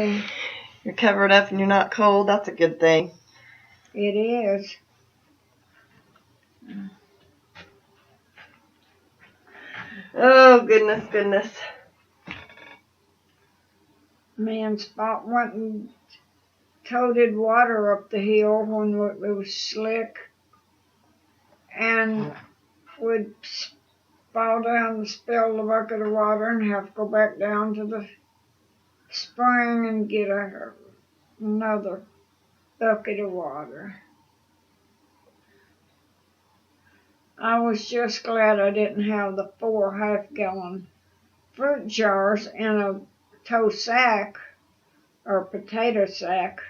morning. You're covered up and you're not cold. That's a good thing. It is. Oh, goodness. Me and Spot went and toted water up the hill when it was slick, and would fall down and spill the bucket of water and have to go back down to the spring and get another bucket of water. I was just glad I didn't have the 4 half-gallon fruit jars in a tow sack or potato sack.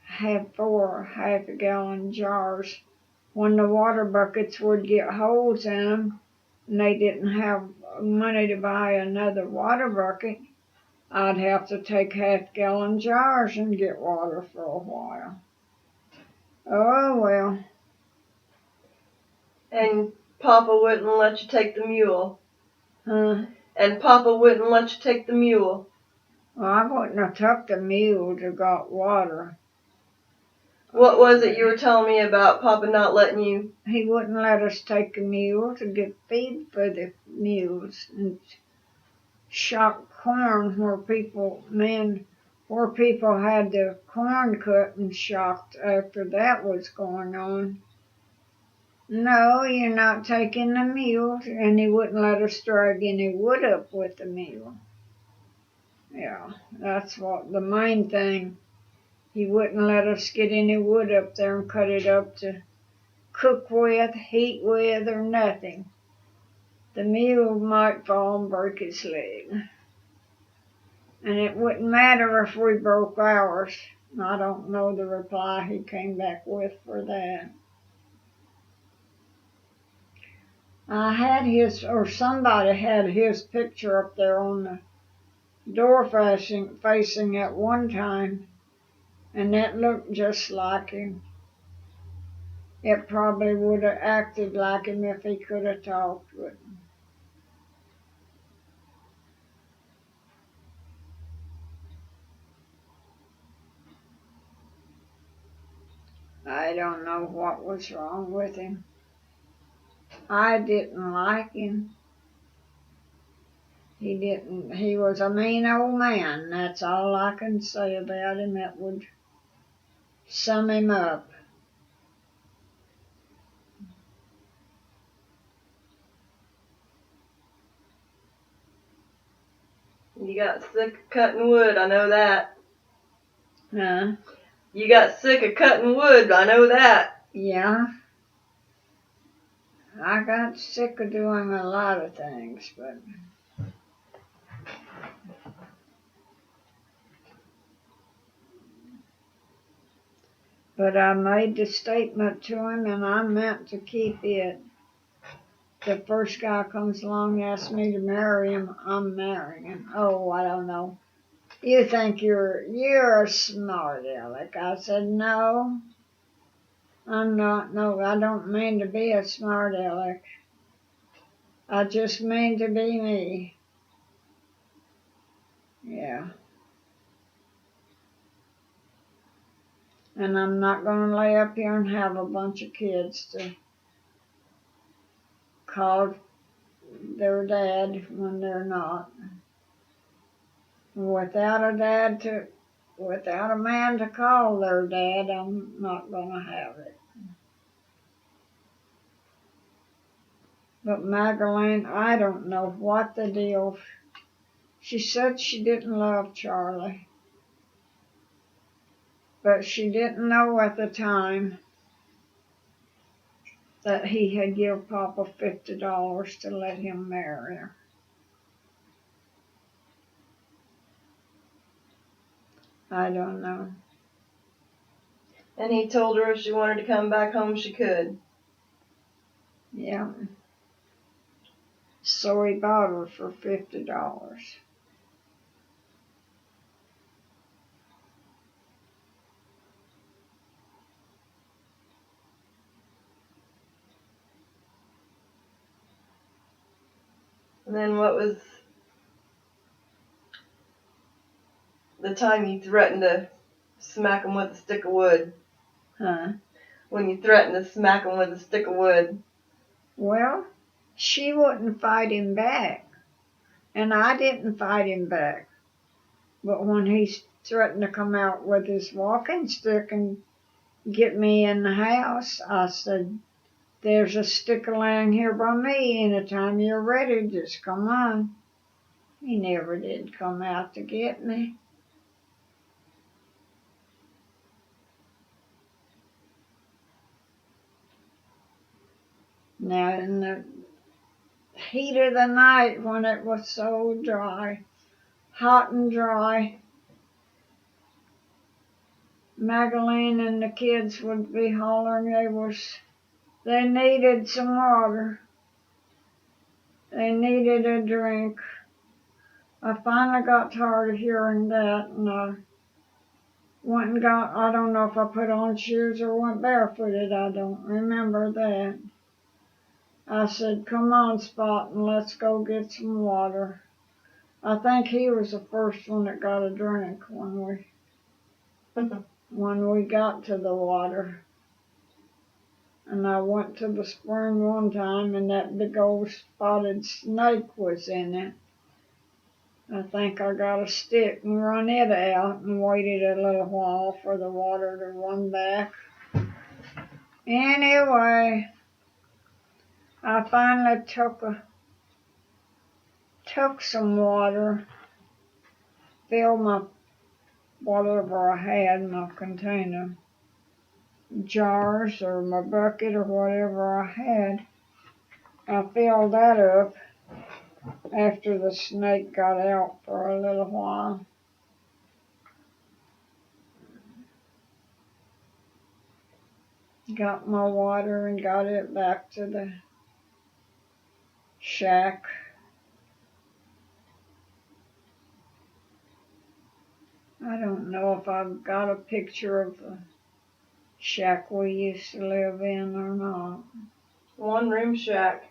Had 4 half-gallon jars. When the water buckets would get holes in them and they didn't have money to buy another water bucket, I'd have to take half-gallon jars and get water for a while. Oh well. And Papa wouldn't let you take the mule. Huh? And Papa wouldn't let you take the mule. Well, I wouldn't have took the mule to got water. What was it you were telling me about Papa not letting you? He wouldn't let us take a mule to get feed for the mules and shock corn where people had the corn cut and shocked after that was going on. No, you're not taking the mule, and he wouldn't let us drag any wood up with the mule. Yeah, that's what the main thing. He wouldn't let us get any wood up there and cut it up to cook with, heat with, or nothing. The mule might fall and break his leg. And it wouldn't matter if we broke ours. I don't know the reply he came back with for that. Somebody had his picture up there on the door facing at one time, and that looked just like him. It probably would have acted like him if he could have talked with him. I don't know what was wrong with him. I didn't like him. He was a mean old man. That's all I can say about him. That would sum him up. You got sick of cutting wood, I know that. Huh? You got sick of cutting wood, I know that. Yeah. I got sick of doing a lot of things, but I made the statement to him, and I meant to keep it. The first guy comes along and asks me to marry him, I'm marrying him. Oh, I don't know. You think you're a smart aleck. I said, no, I'm not. No, I don't mean to be a smart aleck. I just mean to be me. Yeah. And I'm not going to lay up here and have a bunch of kids to call their dad when they're not. Without a man to call their dad, I'm not going to have it. But Magdalene, I don't know what the deal. She said she didn't love Charlie, but she didn't know at the time that he had given Papa $50 to let him marry her. I don't know. And he told her if she wanted to come back home, she could. Yeah. So he bought her for $50. And then what was the time you threatened to smack him with a stick of wood. Huh? When you threatened to smack him with a stick of wood. Well, she wouldn't fight him back, and I didn't fight him back. But when he threatened to come out with his walking stick and get me in the house, I said, "There's a sticker laying here by me. Anytime you're ready, just come on." He never did come out to get me. Now, in the heat of the night when it was so dry, hot and dry, Magdalene and the kids would be hollering they needed some water. They needed a drink. I finally got tired of hearing that, and I went and I don't know if I put on shoes or went barefooted, I don't remember that. I said, "Come on, Spot, and let's go get some water." I think he was the first one that got a drink when we got to the water. And I went to the spring one time, and that big old spotted snake was in it. I think I got a stick and run it out and waited a little while for the water to run back. Anyway, I finally took some water, filled my whatever I had, my container, jars or my bucket or whatever I had. I filled that up after the snake got out for a little while. Got my water and got it back to the shack. I don't know if I've got a picture of the shack we used to live in or not. One-room shack.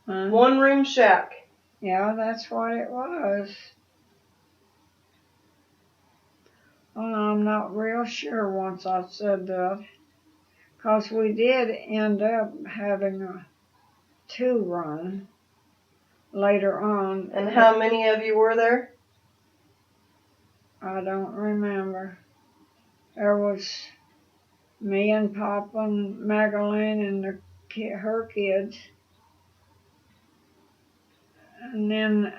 Huh? One-room shack. Yeah, that's what it was. Well, I'm not real sure once I said that, 'cause we did end up having a 2-room later on. And how many of you were there? I don't remember. There was me and Papa and Magdalene and her kids. And then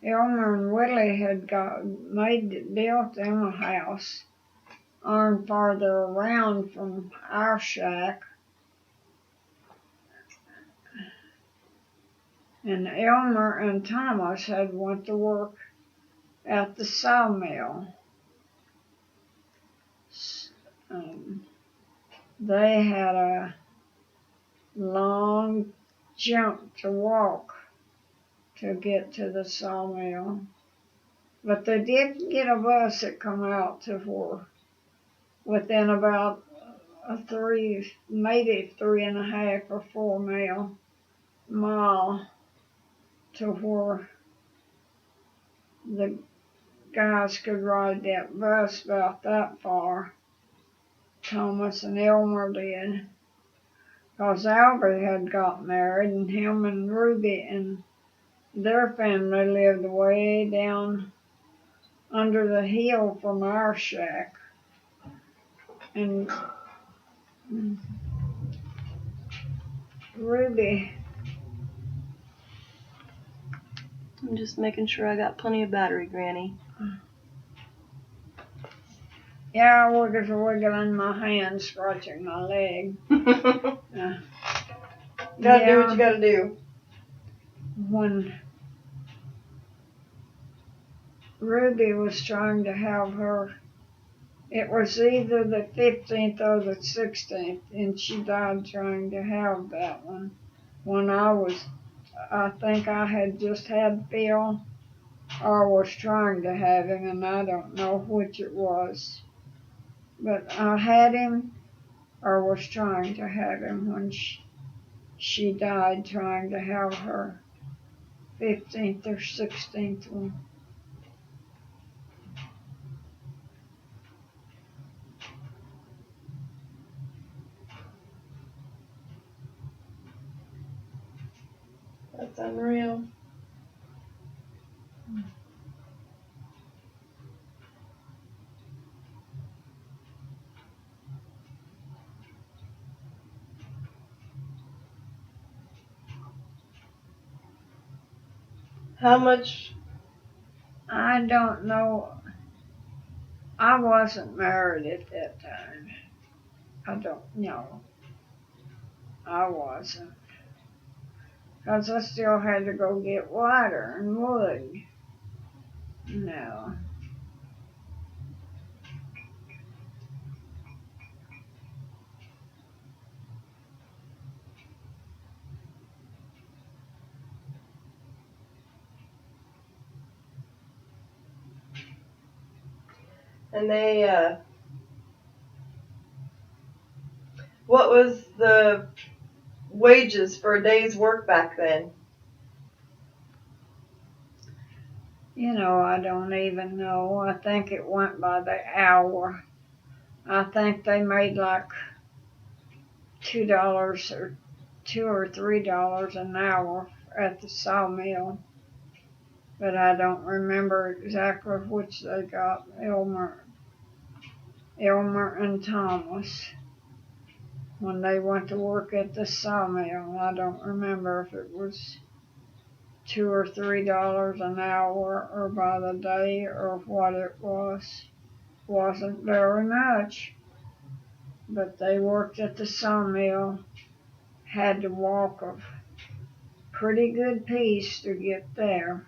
Elmer and Willie had built them a house on farther around from our shack. And Elmer and Thomas had went to work at the sawmill. They had a long jump to walk to get to the sawmill. But they did get a bus that come out to within about maybe 3.5 or 4 mile to where the guys could ride that bus about that far. Thomas and Elmer did. 'Cause Albert had got married, and him and Ruby and their family lived way down under the hill from our shack. And Ruby, I'm just making sure I got plenty of battery, Granny. yeah, I was wiggling my hand, scratching my leg. Gotta do what you gotta do. When Ruby was trying to have her, it was either the 15th or the 16th, and she died trying to have that one. When I think I had just had Phil or was trying to have him, and I don't know which it was. But I had him or was trying to have him when she died trying to have her 15th or 16th one. Unreal. How much? I don't know. I wasn't married at that time. I don't know. I wasn't. 'Cause I still had to go get water and wood. No. And what was the wages for a day's work back then? You know, I don't even know. I think it went by the hour. I think they made like $2 or $2 or $3 an hour at the sawmill. But I don't remember exactly which they got, Elmer and Thomas, when they went to work at the sawmill. I don't remember if it was $2 or $3 an hour or by the day or what it was. Wasn't very much, but they worked at the sawmill, had to walk a pretty good piece to get there.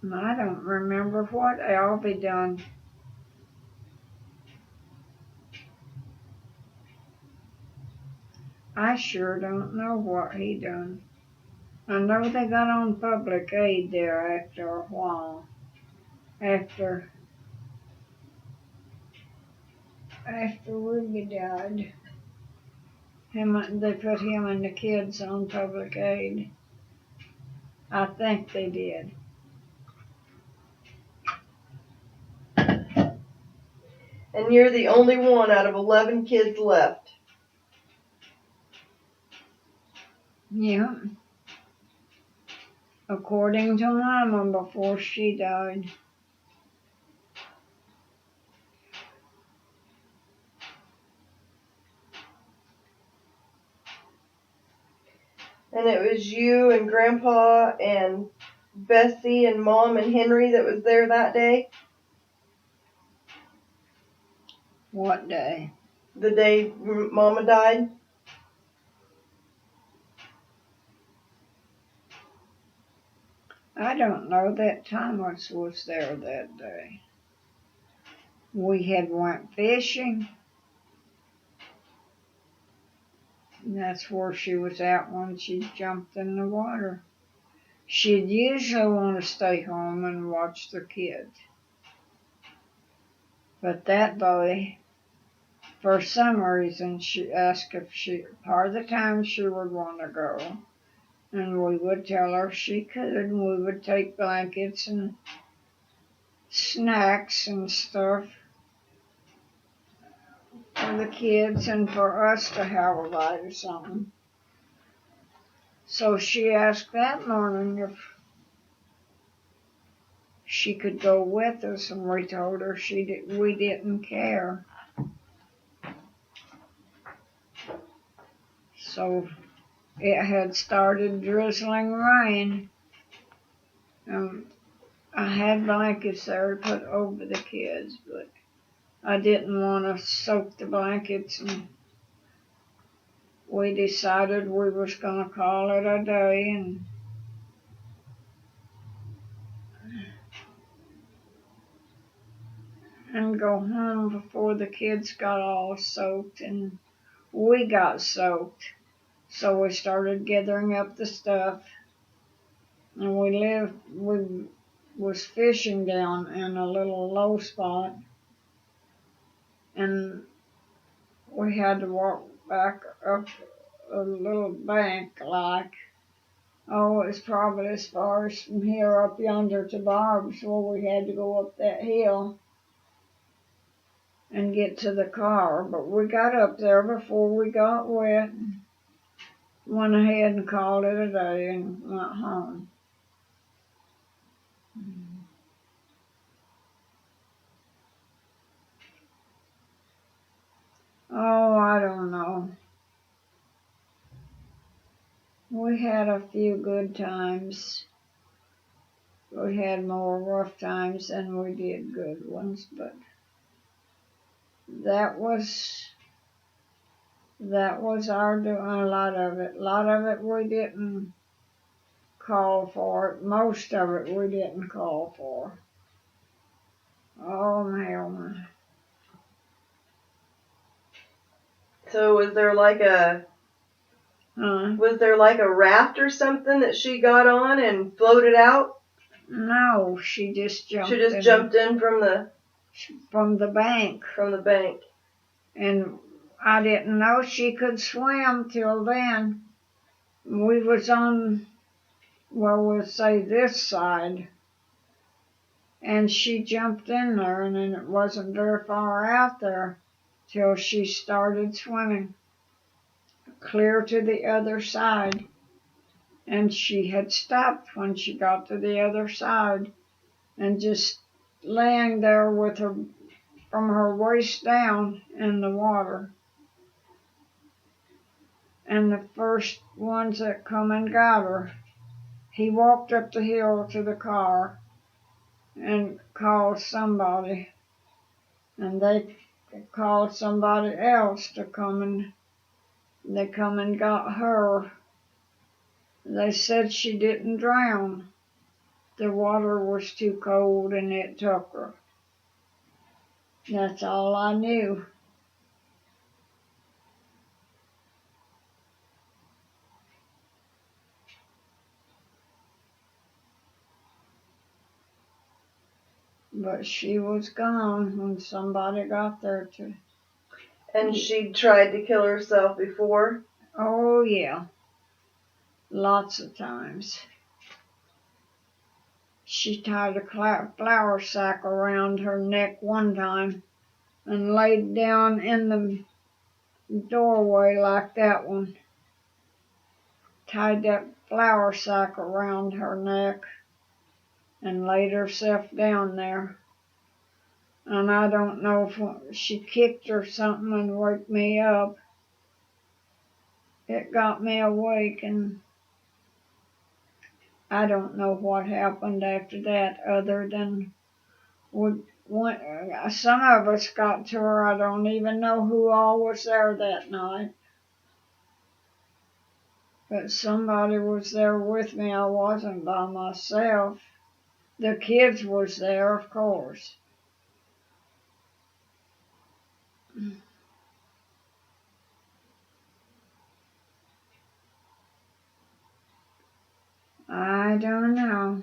And I don't remember what Albie done. I sure don't know what he done. I know they got on public aid there after a while. After Ruby died, they put him and the kids on public aid. I think they did. And you're the only one out of 11 kids left. Yeah. According to Mama before she died. And it was you and Grandpa and Bessie and Mom and Henry that was there that day? What day? The day Mama died? I don't know that Thomas was there that day. We had went fishing. And that's where she was at when she jumped in the water. She'd usually want to stay home and watch the kids. But that day, for some reason, she asked if part of the time she would want to go. And we would tell her she could, and we would take blankets and snacks and stuff for the kids and for us to have a bite or something. So she asked that morning if she could go with us, and we told her we didn't care. So it had started drizzling rain. I had blankets there to put over the kids, but I didn't want to soak the blankets, and we decided we was going to call it a day and go home before the kids got all soaked, and we got soaked. So we started gathering up the stuff, and we was fishing down in a little low spot, and we had to walk back up a little bank it's probably as far as from here up yonder to Barb's, where we had to go up that hill. and get to the car. But we got up there before we got wet. Went ahead and called it a day and went home. Oh, I don't know. We had a few good times. We had more rough times than we did good ones, but that was our doing. A lot of it. A lot of it we didn't call for it. Most of it we didn't call for. Oh, man. So was there like a raft or something that she got on and floated out? No, she just jumped She just jumped in from the bank. From the bank. And I didn't know she could swim till then. We was on, well, we'll say this side. And she jumped in there, and then it wasn't very far out there till she started swimming clear to the other side. And she had stopped when she got to the other side and just laying there with her from her waist down in the water. And the first ones that come and got her, he walked up the hill to the car and called somebody, and they called somebody else to come, and they come and got her. They said she didn't drown. The water was too cold and it took her. That's all I knew. But she was gone when somebody got there to. And she tried to kill herself before? Oh, yeah. Lots of times. She tied a flour sack around her neck one time and laid down in the doorway like that one. Tied that flour sack around her neck and laid herself down there. And I don't know if she kicked or something and woke me up. It got me awake, and I don't know what happened after that other than some of us got to her. I don't even know who all was there that night. But somebody was there with me. I wasn't by myself. The kids was there, of course. I don't know.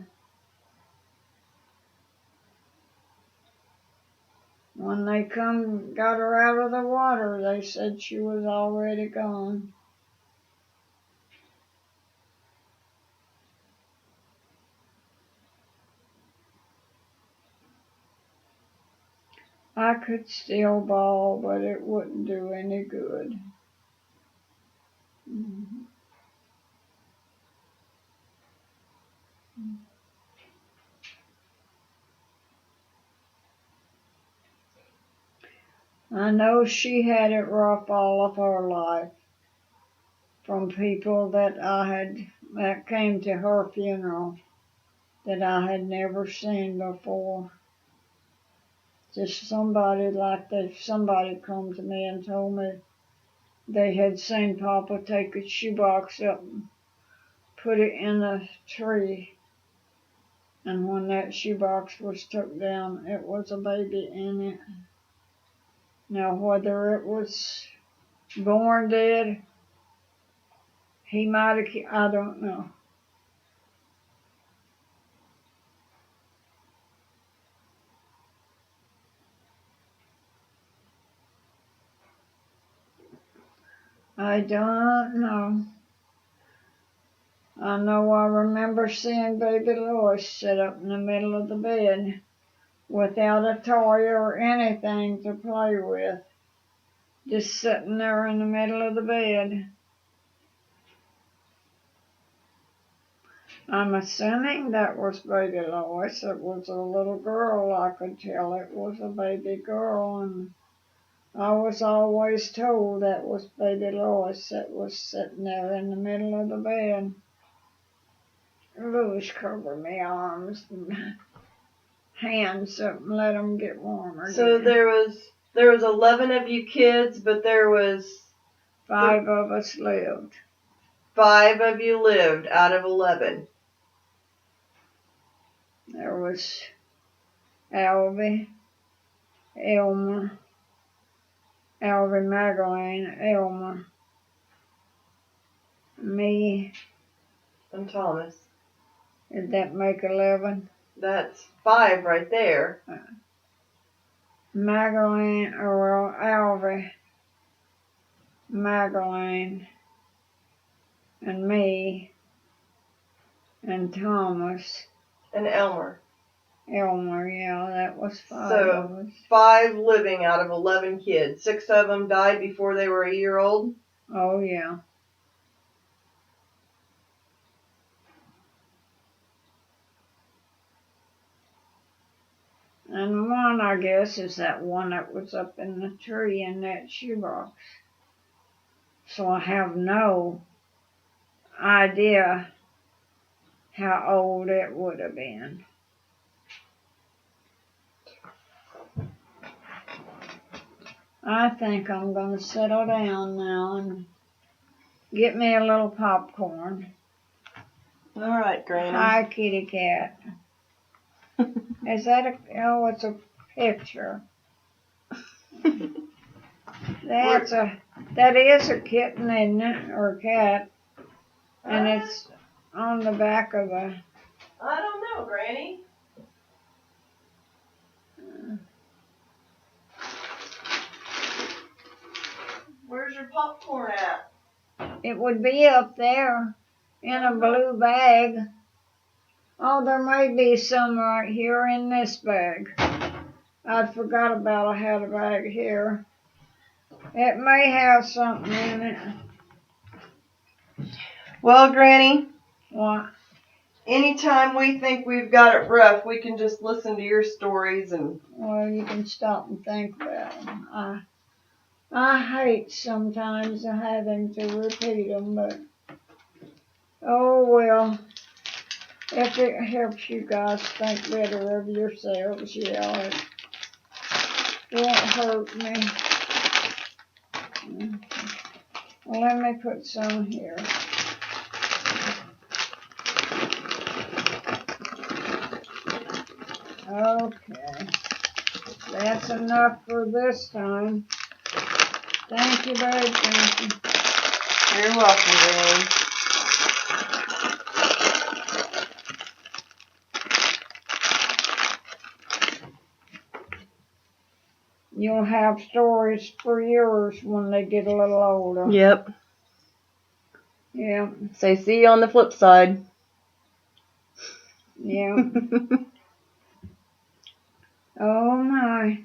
When they got her out of the water, they said she was already gone. I could still bawl, but it wouldn't do any good. I know she had it rough all of her life from people that came to her funeral that I had never seen before. Just somebody come to me and told me they had seen Papa take a shoebox up and put it in the tree. And when that shoebox was took down, it was a baby in it. Now, whether it was born dead, I don't know. I don't know. I know I remember seeing baby Lois sit up in the middle of the bed without a toy or anything to play with, just sitting there in the middle of the bed. I'm assuming that was baby Lois. It was a little girl. I could tell it was a baby girl, and I was always told that was baby Lois that was sitting there in the middle of the bed. Louis covered my arms and hands up and let them get warmer. So there was 11 of you kids, but there was 5 of us lived. 5 of you lived out of 11. There was Alvy, Elmer, Alvy Magdalene, Elmer, me. And Thomas. Did that make 11? That's 5 right there. Magdalene, or Alvy, Magdalene, and me, and Thomas. And Elmer. Elmer, yeah, that was 5 So, of us. 5 living out of 11 kids. 6 of them died before they were a year old. Oh, yeah. And one, I guess, is that one that was up in the tree in that shoebox. So I have no idea how old it would have been. I think I'm going to settle down now and get me a little popcorn. All right, Granny. Hi, kitty cat. Is that it's a picture. That is a kitten, isn't it? Or a cat. And it's on the back of a... I don't know, Granny. Where's your popcorn at? It would be up there in a blue bag. Oh, there may be some right here in this bag. I forgot about I had a bag here. It may have something in it. Well, Granny, What? anytime we think we've got it rough, we can just listen to your stories and... Well, you can stop and think about them. I hate sometimes having to repeat them, but oh well. If it helps you guys think better of yourselves, yeah, it won't hurt me. Well, let me put some here. Okay, that's enough for this time. Thank you, babe. Thank you. You're welcome, Granny. You'll have stories for yours when they get a little older. Yep. Yeah. Say see you on the flip side. Yeah. Oh my.